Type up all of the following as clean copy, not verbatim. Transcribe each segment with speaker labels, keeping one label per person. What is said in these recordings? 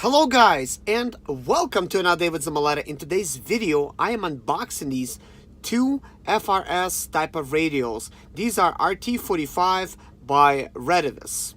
Speaker 1: Hello guys, and welcome to another day with Zimaleta. In today's video, I am unboxing these two FRS type of radios. These are RT45 by Retevis.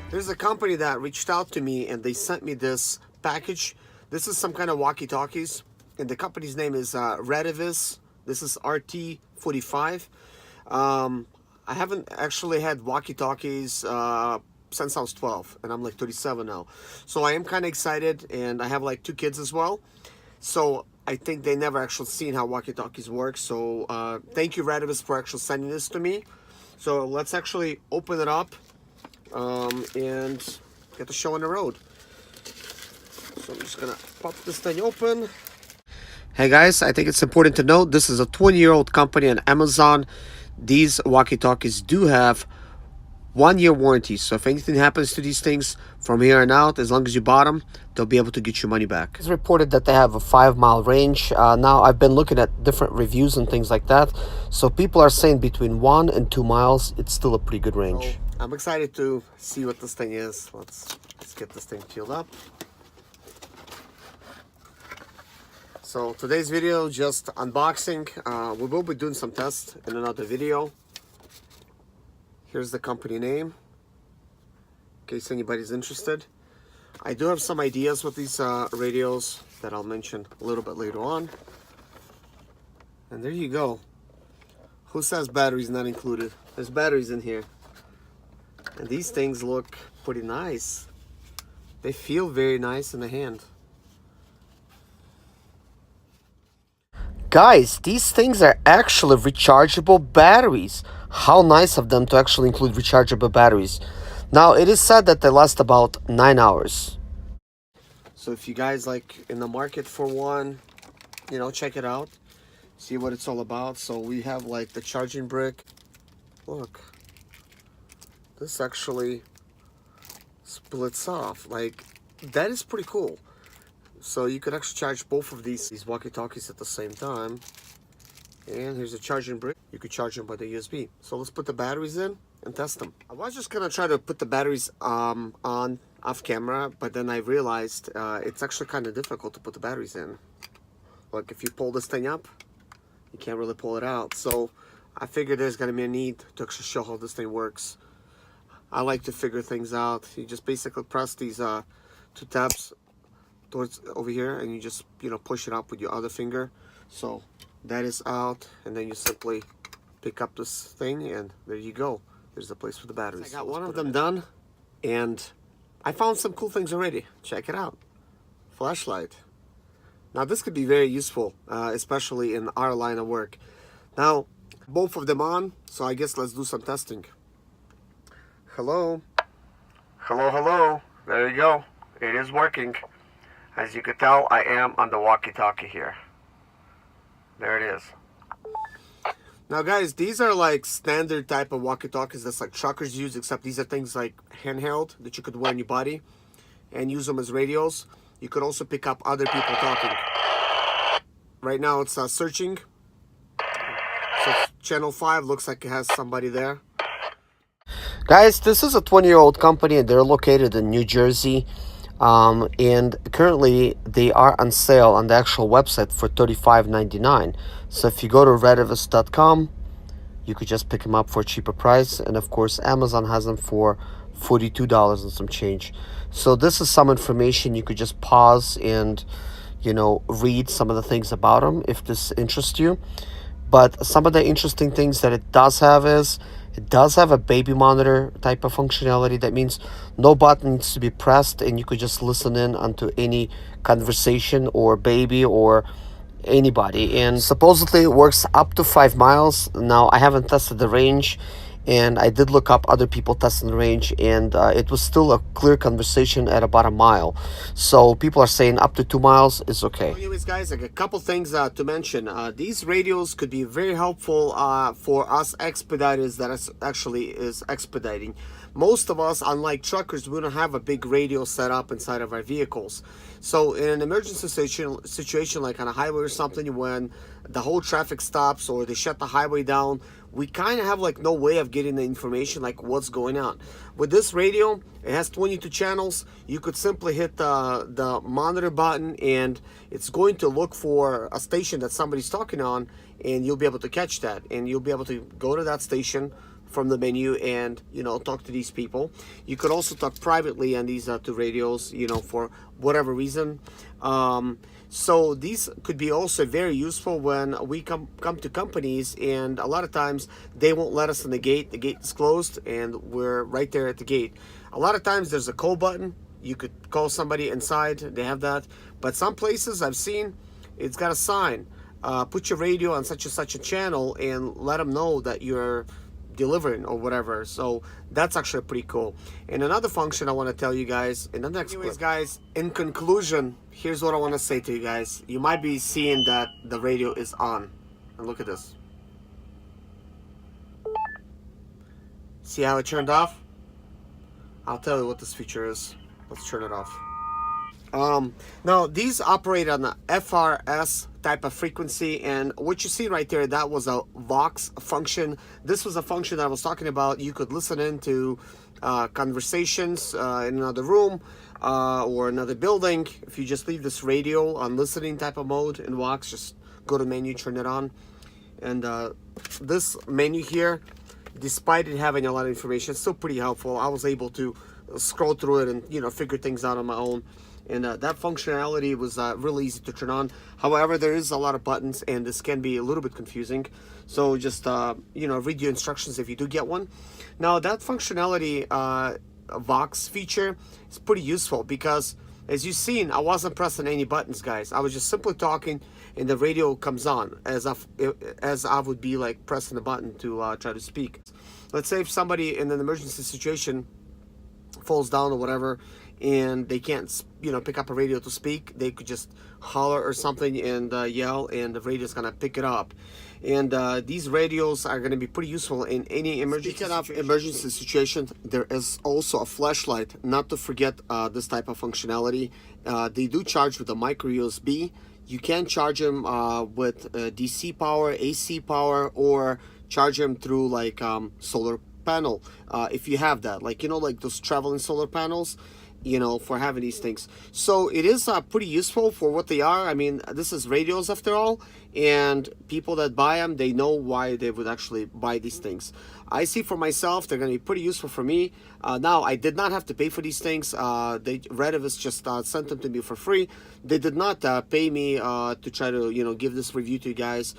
Speaker 1: There's a company that reached out to me and they sent me this package. This is some kind of walkie talkies, and the company's name is Retevis. This is RT45. I haven't actually had walkie-talkies since I was 12, and I'm like 37 now. So I am kind of excited, and I have like two kids as well. So I think they never actually seen how walkie-talkies work. So thank you, Retevis, for actually sending this to me. So let's actually open it up and get the show on the road. So I'm just gonna pop this thing open. Hey guys, I think it's important to note this is a 20-year-old company on Amazon. These walkie-talkies do have 1-year warranty, so if anything happens to these things from here on out, as long as you bought them, they'll be able to get your money back. It's reported that they have a 5-mile range. Now I've been looking at different reviews and things like that, so people are saying between 1 and 2 miles. It's still a pretty good range. So I'm excited to see what this thing is. Let's get this thing peeled up. So today's video, just unboxing. We will be doing some tests in another video. Here's the company name, in case anybody's interested. I do have some ideas with these radios that I'll mention a little bit later on. And there you go. Who says batteries not included? There's batteries in here. And these things look pretty nice. They feel very nice in the hand. Guys, these things are actually rechargeable batteries. How nice of them to actually include rechargeable batteries. Now, it is said that they last about 9 hours. So if you guys like in the market for one, you know, check it out. See what it's all about. So we have like the charging brick. Look, this actually splits off. Like, that is pretty cool. So you could actually charge both of these walkie-talkies at the same time. And here's a charging brick. You could charge them by the USB. So let's put the batteries in and test them. I was just gonna try to put the batteries on off camera, but then I realized it's actually kind of difficult to put the batteries in. Like if you pull this thing up, you can't really pull it out. So I figured there's gonna be a need to actually show how this thing works. I like to figure things out. You just basically press these two tabs towards over here, and you just, you know, push it up with your other finger. So that is out, and then you simply pick up this thing, and there you go. There's the place for the batteries. I got one of them done, and I found some cool things already. Check it out. Flashlight. Now this could be very useful, especially in our line of work. Now both of them on, so I guess let's do some testing. Hello. Hello, hello. There you go. It is working. As you can tell, I am on the walkie-talkie here. There it is. Now guys, these are like standard type of walkie-talkies that's like truckers use, except these are things like handheld that you could wear on your body and use them as radios. You could also pick up other people talking. Right now it's searching. So channel 5 looks like it has somebody there. Guys, this is a 20-year-old company, and they're located in New Jersey. And currently they are on sale on the actual website for $35.99. So if you go to retevis.com, you could just pick them up for a cheaper price. And of course, Amazon has them for $42 and some change. So this is some information you could just pause and, you know, read some of the things about them if this interests you. But some of the interesting things that it does have is it does have a baby monitor type of functionality. That means no button needs to be pressed, and you could just listen in onto any conversation or baby or anybody. And supposedly it works up to 5 miles. Now I haven't tested the range, and I did look up other people testing the range, and it was still a clear conversation at about 1 mile. So people are saying up to 2 miles is okay. So anyways guys, like a couple things to mention. These radios could be very helpful for us expediters that actually is expediting. Most of us, unlike truckers, we don't have a big radio set up inside of our vehicles. So in an emergency situation like on a highway or something, when the whole traffic stops or they shut the highway down, we kind of have like no way of getting the information like what's going on. With this radio, it has 22 channels. You could simply hit the monitor button and it's going to look for a station that somebody's talking on, and you'll be able to catch that, and you'll be able to go to that station from the menu and, you know, talk to these people. You could also talk privately on these two radios, you know, for whatever reason. So these could be also very useful when we come to companies, and a lot of times they won't let us in the gate. The gate is closed and we're right there at the gate. A lot of times there's a call button. You could call somebody inside, they have that. But some places I've seen, it's got a sign. Put your radio on such and such a channel and let them know that you're delivering or whatever. So that's actually pretty cool. And another function I want to tell you guys in the next clip. Guys, in conclusion, here's what I want to say to you guys. You might be seeing that the radio is on, and look at this. See how it turned off? I'll tell you what this feature is. Let's turn it off. Now these operate on the FRS type of frequency, and what you see right there, that was a Vox function. This was a function that I was talking about. You could listen into conversations in another room or another building. If you just leave this radio on listening type of mode in Vox, just go to menu, turn it on, and this menu here, despite it having a lot of information, it's still pretty helpful. I was able to scroll through it and, you know, figure things out on my own. And that functionality was really easy to turn on. However, there is a lot of buttons, and this can be a little bit confusing. So just, you know, read your instructions if you do get one. Now, that functionality Vox feature is pretty useful because, as you've seen, I wasn't pressing any buttons, guys. I was just simply talking, and the radio comes on as I would be like pressing the button to try to speak. Let's say if somebody in an emergency situation falls down or whatever, and they can't, you know, pick up a radio to speak, they could just holler or something and yell, and the radio's gonna pick it up. And these radios are gonna be pretty useful in any emergency. Speaking of emergency situations, there is also a flashlight. Not to forget this type of functionality. They do charge with a micro USB. You can charge them with DC power, AC power, or charge them through like solar panel if you have that, like, you know, like those traveling solar panels, you know, for having these things. So it is pretty useful for what they are. I mean, this is radios after all, and people that buy them, they know why they would actually buy these things. I see for myself, they're going to be pretty useful for me. Now, I did not have to pay for these things. Retevis just sent them to me for free. They did not pay me to try to, you know, give this review to you guys.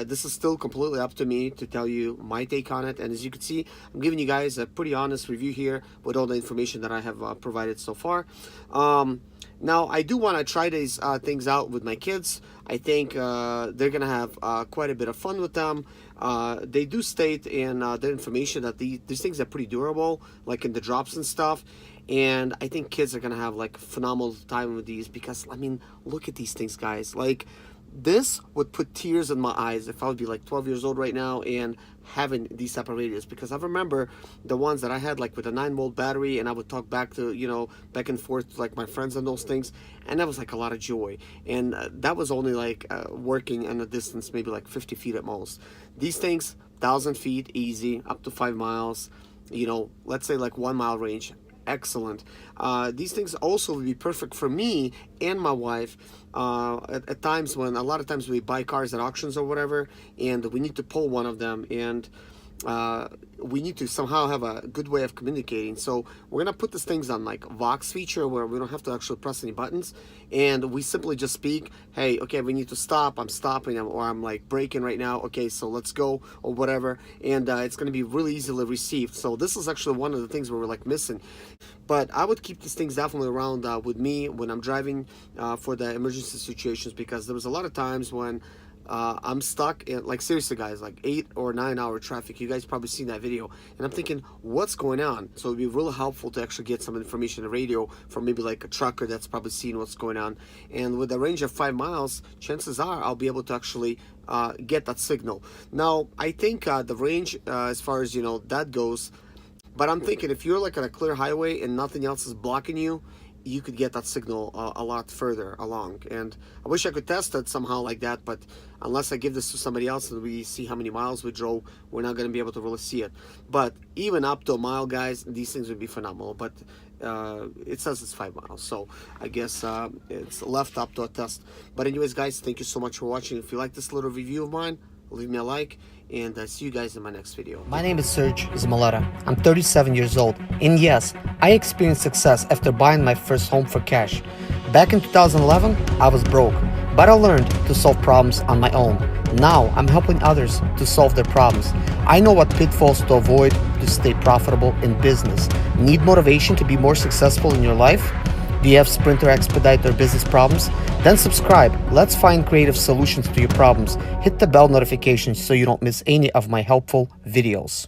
Speaker 1: This is still completely up to me to tell you my take on it. And as you can see, I'm giving you guys a pretty honest review here with all the information that I have provided so far. Now, I do want to try these things out with my kids. I think they're going to have quite a bit of fun with them. They do state in their information that these things are pretty durable, like in the drops and stuff. And I think kids are going to have like a phenomenal time with these because, I mean, look at these things, guys. Like, this would put tears in my eyes if I would be like 12 years old right now and having these type of radios, because I remember the ones that I had like with a 9-volt battery, and I would talk back to, you know, back and forth to like my friends and those things, and that was like a lot of joy. And that was only like working in a distance maybe like 50 feet at most. These things, 1,000 feet easy, up to 5 miles, you know, let's say like 1 mile range. Excellent. These things also would be perfect for me and my wife at times when, a lot of times we buy cars at auctions or whatever, and we need to pull one of them, and we need to somehow have a good way of communicating. So we're gonna put these things on like Vox feature where we don't have to actually press any buttons, and we simply just speak, hey, okay, we need to stop, I'm stopping, or I'm like braking right now, okay, so let's go, or whatever. And it's gonna be really easily received. So this is actually one of the things where we're like missing. But I would keep these things definitely around with me when I'm driving for the emergency situations, because there was a lot of times when I'm stuck in, like, seriously guys, like 8 or 9 hour traffic. You guys probably seen that video, and I'm thinking, what's going on? So it'd be really helpful to actually get some information on the radio from maybe like a trucker that's probably seen what's going on. And with a range of 5 miles, chances are I'll be able to actually get that signal. Now, I think the range as far as, you know, that goes, but I'm thinking if you're like on a clear highway and nothing else is blocking you, you could get that signal a lot further along. And I wish I could test it somehow like that, but unless I give this to somebody else and we see how many miles we drove, we're not going to be able to really see it. But even up to a mile, guys, these things would be phenomenal. But it says it's 5 miles, so I guess it's left up to a test. But anyways, guys, thank you so much for watching. If you like this little review of mine, leave me a like, and see you guys in my next video. My name is Serge Zimaleta. I'm 37 years old, and yes, I experienced success after buying my first home for cash. Back in 2011, I was broke, but I learned to solve problems on my own. Now, I'm helping others to solve their problems. I know what pitfalls to avoid to stay profitable in business. Need motivation to be more successful in your life? Do you have Sprinter expedite or business problems? Then subscribe. Let's find creative solutions to your problems. Hit the bell notification so you don't miss any of my helpful videos.